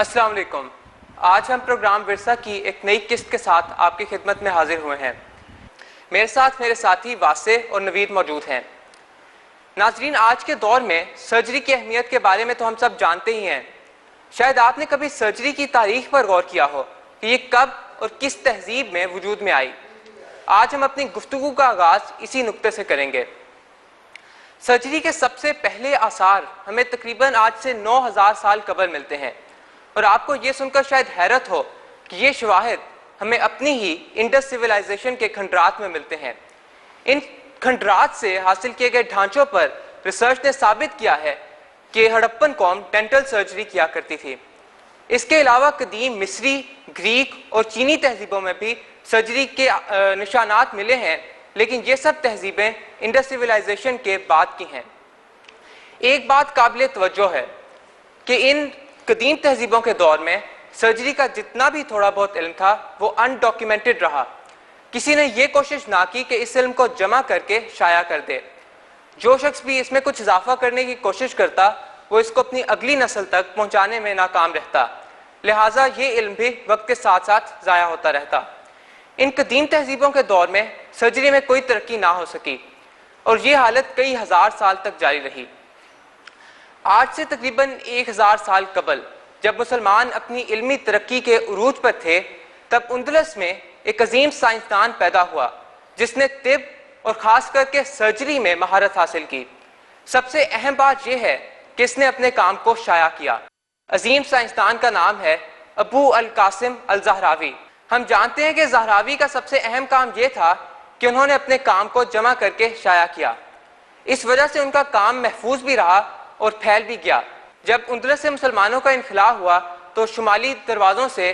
अस्सलाम वालेकुम। आज हम प्रोग्राम विरसा की एक नई किस्त के साथ आपकी खिदमत में हाजिर हुए हैं। मेरे साथ मेरे साथी वासे और नवीद मौजूद हैं। नाजरीन, आज के दौर में सर्जरी की अहमियत के बारे में तो हम सब जानते ही हैं। शायद आपने कभी सर्जरी की तारीख पर गौर किया हो कि ये कब और किस तहजीब में वजूद में आई। आज हम अपनी गुफ्तगू का आगाज इसी नुक्ते से करेंगे। सर्जरी के सबसे पहले आसार हमें तकरीबन आज से 9000 साल कबल मिलते हैं और आपको ये सुनकर शायद हैरत हो कि ये शवाहिद हमें अपनी ही इंडस सिविलाइजेशन के खंडरात में मिलते हैं। इन खंडरात से हासिल किए गए ढांचों पर रिसर्च ने साबित किया है कि हड़प्पन कौम डेंटल सर्जरी किया करती थी। इसके अलावा कदीम मिस्री, ग्रीक और चीनी तहजीबों में भी सर्जरी के निशानात मिले हैं, लेकिन ये सब तहजीबें इंडस सिविलाइजेशन के बाद की हैं। एक बात काबिल तवज्जो है कि इन कदीम तहजीबों के दौर में सर्जरी का जितना भी थोड़ा बहुत इल्म था वो अनडॉक्यूमेंटेड रहा। किसी ने ये कोशिश ना की कि इस इल्म को जमा करके शाया कर दे। जो शख्स भी इसमें कुछ इजाफा करने की कोशिश करता वो इसको अपनी अगली नस्ल तक पहुंचाने में नाकाम रहता। लिहाजा ये इल्म भी वक्त के साथ साथ ज़ाया होता रहता। इन कदीम तहजीबों के दौर में सर्जरी में कोई तरक्की ना हो सकी और ये हालत कई हजार साल तक जारी रही। आज से तकरीबन 1000 साल कबल जब मुसलमान अपनी इल्मी तरक्की के उरूज पर थे, तब उंदलस में एक अजीम साइंसदान पैदा हुआ जिसने तिब और ख़ास करके सर्जरी में महारत हासिल की। सबसे अहम बात यह है कि इसने अपने काम को शाया किया। अजीम साइंसदान का नाम है अबू अल कासिम अल ज़हरावी। हम जानते हैं कि ज़हरावी का सबसे अहम काम यह था कि उन्होंने अपने काम को जमा करके शाया किया। इस वजह से उनका काम महफूज भी रहा और फैल भी गया। जब उंदलस से मुसलमानों का इनखला हुआ तो शुमाली दरवाज़ों से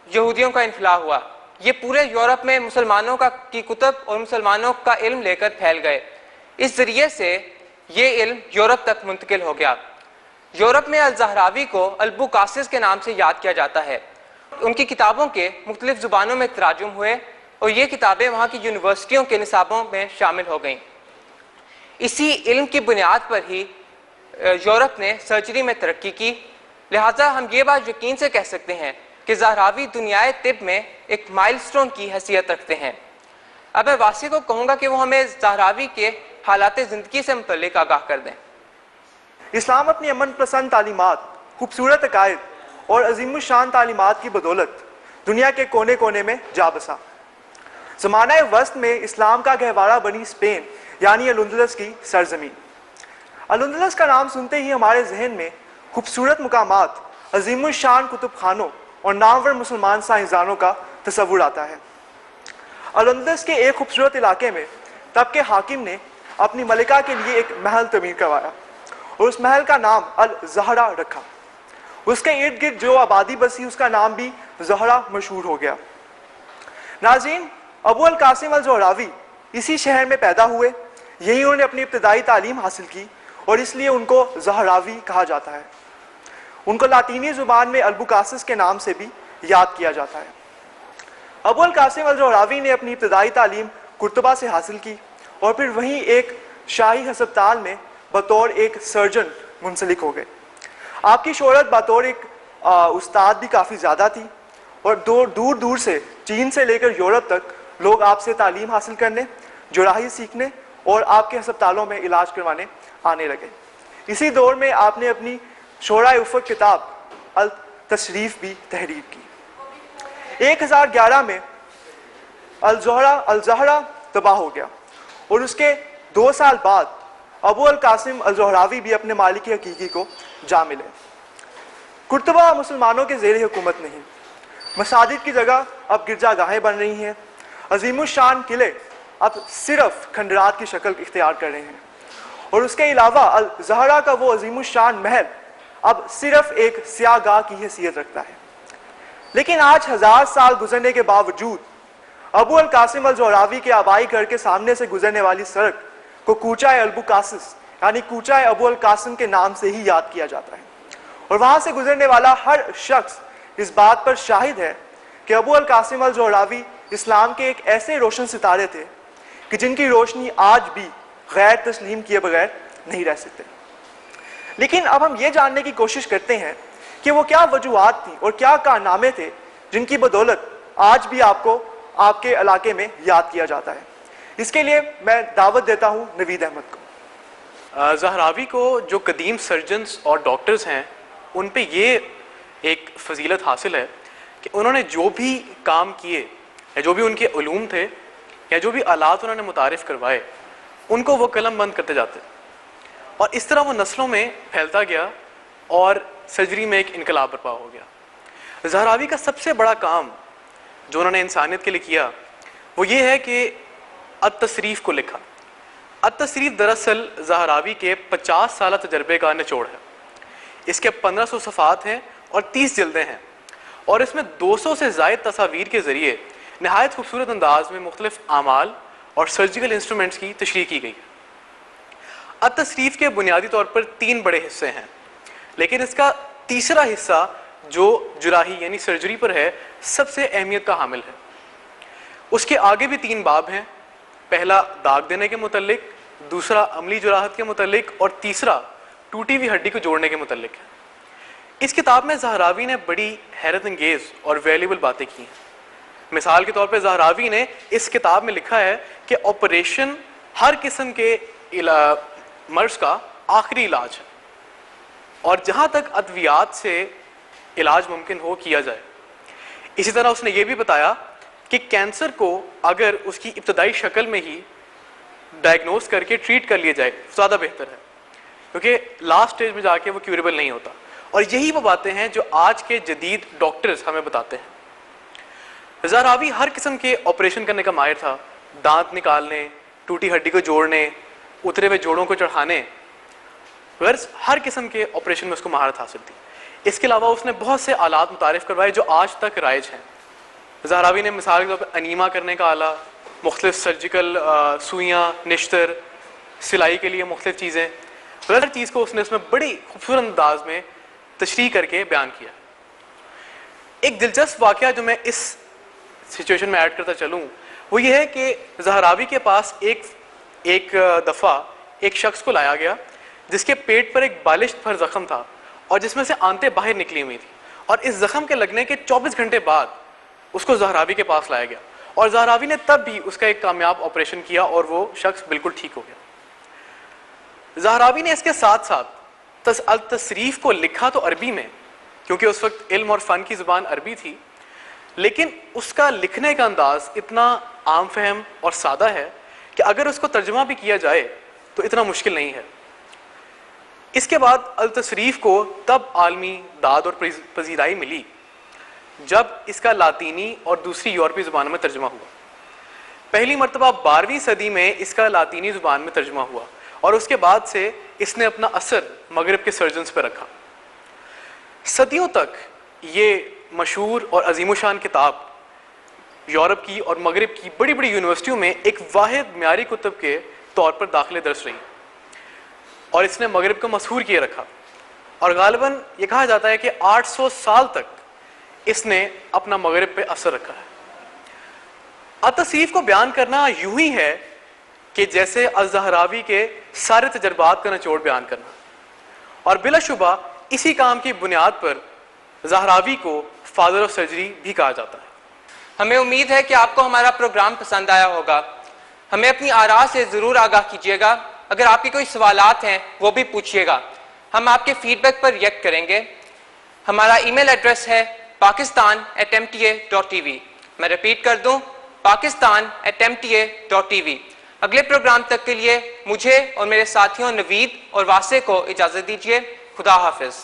यहूदियों का इनखला हुआ। ये पूरे यूरोप में मुसलमानों की कुतुब और मुसलमानों का इल्म लेकर फैल गए। इस जरिए से ये इल्म यूरोप तक मुंतकिल हो गया। यूरोप में अल ज़हरावी को अल-बुकासिस के नाम से याद किया जाता है। उनकी किताबों के मुख्तलिफ ज़ुबानों में तराजुम हुए और ये किताबें वहाँ की यूनिवर्सिटियों के निसाबों में शामिल हो गईं। इसी इल्म की बुनियाद पर ही यूरोप ने सर्जरी में तरक्की की। लिहाजा हम ये बात यकीन से कह सकते हैं कि ज़हरावी दुनियाए तिब में एक माइलस्टोन की हैसियत रखते हैं। अब मैं वासी को कहूँगा कि वो हमें ज़हरावी के हालात ज़िंदगी से मुतल्लिक आगाह कर दें। इस्लाम अपनी अमन पसंद तालीमात, खूबसूरत अकायद और अजीमुशान तालीमात की बदौलत दुनिया के कोने कोने में जा बसा। ज़माना वस्त में इस्लाम का गहवारा बनी स्पेन यानी अल-उंदलस की सरजमीन। अल-उंदलस का नाम सुनते ही हमारे जहन में खूबसूरत मुकामात, अजीमुशान कुतुब खानों और नामवर मुसलमान साइंसदानों का तस्वुर आता है। अल-उंदलस के एक खूबसूरत इलाके में तब के हाकिम ने अपनी मलिका के लिए एक महल तमीर करवाया और उस महल का नाम अल-ज़हरा रखा। उसके इर्द गिर्द जो आबादी बसी उसका नाम भी ज़हरा मशहूर हो गया। नाज़रीन, अबू अल कासिम अल ज़हरावी इसी शहर में पैदा हुए। यही उन्होंने अपनी इब्तदाई तालीम हासिल की और इसलिए उनको ज़हरावी कहा जाता है। उनको लातीनी ज़ुबान में अल-बुकासिस के नाम से भी याद किया जाता है। अबू अल कासिम अल ज़हरावी ने अपनी इब्तदाई तालीम कुर्तबा से हासिल की और फिर वहीं एक शाही हस्पताल में बतौर एक सर्जन मुंसलिक हो गए। आपकी शोहरत बतौर एक उस्ताद भी काफ़ी ज़्यादा थी और दूर दूर से, चीन से लेकर यूरोप तक लोग आपसे तालीम हासिल करने, जुराही सीखने और आपके अस्पतालों में इलाज करवाने आने लगे। इसी दौर में आपने अपनी शोराए उफ़क़ किताब अल तशरीफ़ भी तहरीर की। 1011 में अल-ज़हरा तबाह हो गया और उसके 2 साल बाद अबू अल कासिम अल ज़हरावी भी अपने मालिक हकीकी को जा मिले। कुर्तबा मुसलमानों के ज़ेर हुकूमत नहीं, मसाजिद की जगह अब गिरजागाहें बन रही हैं। अजीमुशान किले अब सिर्फ खंडरात की शक्ल इख्तियार कर रहे हैं और उसके अलावा अल-ज़हरा का वो अजीमुशान महल अब सिर्फ एक स्यागाह की हैसियत रखता है। लेकिन आज 1000 साल गुजरने के बावजूद अबू अल कासिम अल ज़हरावी के आबाई घर के सामने से गुजरने वाली सड़क को कूचाए अल-बुकासिस यानी कूचाए अबू अल कासिम के नाम से ही याद किया जाता है और वहाँ से गुजरने वाला हर शख्स इस बात पर शाहिद है कि अबू अल कासिम अल ज़हरावी इस्लाम के एक ऐसे रोशन सितारे थे कि जिनकी रोशनी आज भी गैर तस्लीम किए बगैर नहीं रह सकते। लेकिन अब हम ये जानने की कोशिश करते हैं कि वो क्या वजूहात थी और क्या कारनामे थे जिनकी बदौलत आज भी आपको आपके इलाके में याद किया जाता है। इसके लिए मैं दावत देता हूं नवीद अहमद को। ज़हरावी को जो कदीम सर्जन्स और डॉक्टर्स हैं उन पे ये एक फजीलत हासिल है कि उन्होंने जो भी काम किए या जो भी उनके उलूम थे या जो भी आलात उन्होंने मुतारिफ करवाए उनको वो कलम बंद करते जाते और इस तरह वो नस्लों में फैलता गया और सर्जरी में एक इनकलाब बर्पा हो गया। ज़हरावी का सबसे बड़ा काम जो उन्होंने इंसानियत के लिए किया वो ये है कि अत-तसरीफ़ को लिखा। अत-तसरीफ़ दरअसल ज़हरावी के 50 साल तजर्बे का निचोड़ है। इसके 1500 सफ़ात हैं और 30 जल्दें हैं और इसमें 200 से ज़ायद तस्वीर के ज़रिए नहायत खूबसूरत अंदाज में मुख्तलिफ आमाल और सर्जिकल इंस्ट्रूमेंट्स की तशरीह की गई। अत-तसरीफ़ के बुनियादी तौर पर 3 बड़े हिस्से हैं, लेकिन इसका तीसरा हिस्सा जो जुराही यानी सर्जरी पर है सबसे अहमियत का हामिल है। उसके आगे भी 3 बाब हैं, पहला दाग देने के मुतल्लिक, दूसरा अमली जुराहत के मुतल्लिक और तीसरा टूटी हुई हड्डी को जोड़ने के मुतल्लिक है। इस किताब में ज़हरावी ने बड़ी हैरत अंगेज़ और वैल्यूबल बातें की हैं। मिसाल के तौर पर ज़हरावी ने इस किताब में लिखा है कि ऑपरेशन हर किस्म के मर्ज़ का आखिरी इलाज है और जहाँ तक अद्वियात से इलाज मुमकिन हो किया जाए। इसी तरह उसने ये भी बताया कि कैंसर को अगर उसकी इब्तदाई शक्ल में ही डायग्नोस करके ट्रीट कर लिया जाए ज़्यादा बेहतर है, क्योंकि लास्ट स्टेज में जाके वो क्यूरेबल नहीं होता। और यही वो बातें हैं जो आज के जदीद डॉक्टर्स हमें बताते हैं। ज़हरावी हर किस्म के ऑपरेशन करने का माहिर था, दांत निकालने, टूटी हड्डी को जोड़ने, उतरे हुए जोड़ों को चढ़ाने, गर्ज हर किस्म के ऑपरेशन में उसको महारत हासिल थी। इसके अलावा उसने बहुत से आलात मुतारिफ करवाए जो आज तक राइज हैं। ज़हरावी ने मिसाल के तौर पर अनीमा करने का आला, मुख्तलिफ सर्जिकल सुइयाँ, निश्तर, सिलाई के लिए मुख्तलिफ चीज़ें, हर चीज़ को उसने उसमें बड़ी खूबसूरत अंदाज में तशरीह करके बयान किया। एक दिलचस्प वाक़या जो मैं इस सिचुएशन में ऐड करता चलूँ वो ये है कि ज़हरावी के पास एक दफ़ा एक शख्स को लाया गया जिसके पेट पर एक बालिश भर ज़ख्म था और जिसमें से आंतें बाहर निकली हुई थी, और इस ज़ख्म के लगने के 24 घंटे बाद उसको ज़हरावी के पास लाया गया और ज़हरावी ने तब भी उसका एक कामयाब ऑपरेशन किया और वो शख्स बिल्कुल ठीक हो गया। ज़हरावी ने इसके साथ साथ अल-तसरीफ़ को लिखा तो अरबी में, क्योंकि उस वक्त इल्म और फ़न की ज़ुबान अरबी थी, लेकिन उसका लिखने का अंदाज इतना आम फहम और सादा है कि अगर उसको तर्जुमा भी किया जाए तो इतना मुश्किल नहीं है। इसके बाद अल-तसरीफ़ को तब आलमी दाद और पजीराई मिली जब इसका लातीनी और दूसरी यूरोपीय ज़ुबानों में तर्जुमा हुआ। पहली मरतबा 12वीं सदी में इसका लातीनी ज़ुबान में तर्जुमा हुआ और उसके बाद से इसने अपना असर मगरिब के सर्जन्स पर रखा। सदियों तक ये मशहूर और अजीमुशान किताब यूरोप की और मगरिब की बड़ी बड़ी यूनिवर्सिटियों में एक वाहिद म्यारी कुतुब के तौर पर दाखिले दर्ज रही और इसने मगरिब को मशहूर किए रखा। और गालिबन ये कहा जाता है कि 800 साल तक इसने अपना मगरिब पे असर रखा है। अत-तसरीफ़ को बयान करना यूं ही है कि जैसे अज़-ज़हरावी के सारे तजर्बात का निचोड़ बयान करना, और बिलाशुबा इसी काम की बुनियाद पर ज़हरावी को फादर ऑफ सर्जरी भी कहा जाता है। हमें उम्मीद है कि आपको हमारा प्रोग्राम पसंद आया होगा। हमें अपनी आरा से ज़रूर आगाह कीजिएगा। अगर आपके कोई सवालात हैं वो भी पूछिएगा, हम आपके फीडबैक पर रिएक्ट करेंगे। हमारा ईमेल एड्रेस है pakistan@mta.tv। मैं रिपीट कर दूं, pakistan@mta.tv। अगले प्रोग्राम तक के लिए मुझे और मेरे साथियों नवीद और वासे को इजाज़त दीजिए। खुदा हाफिज़।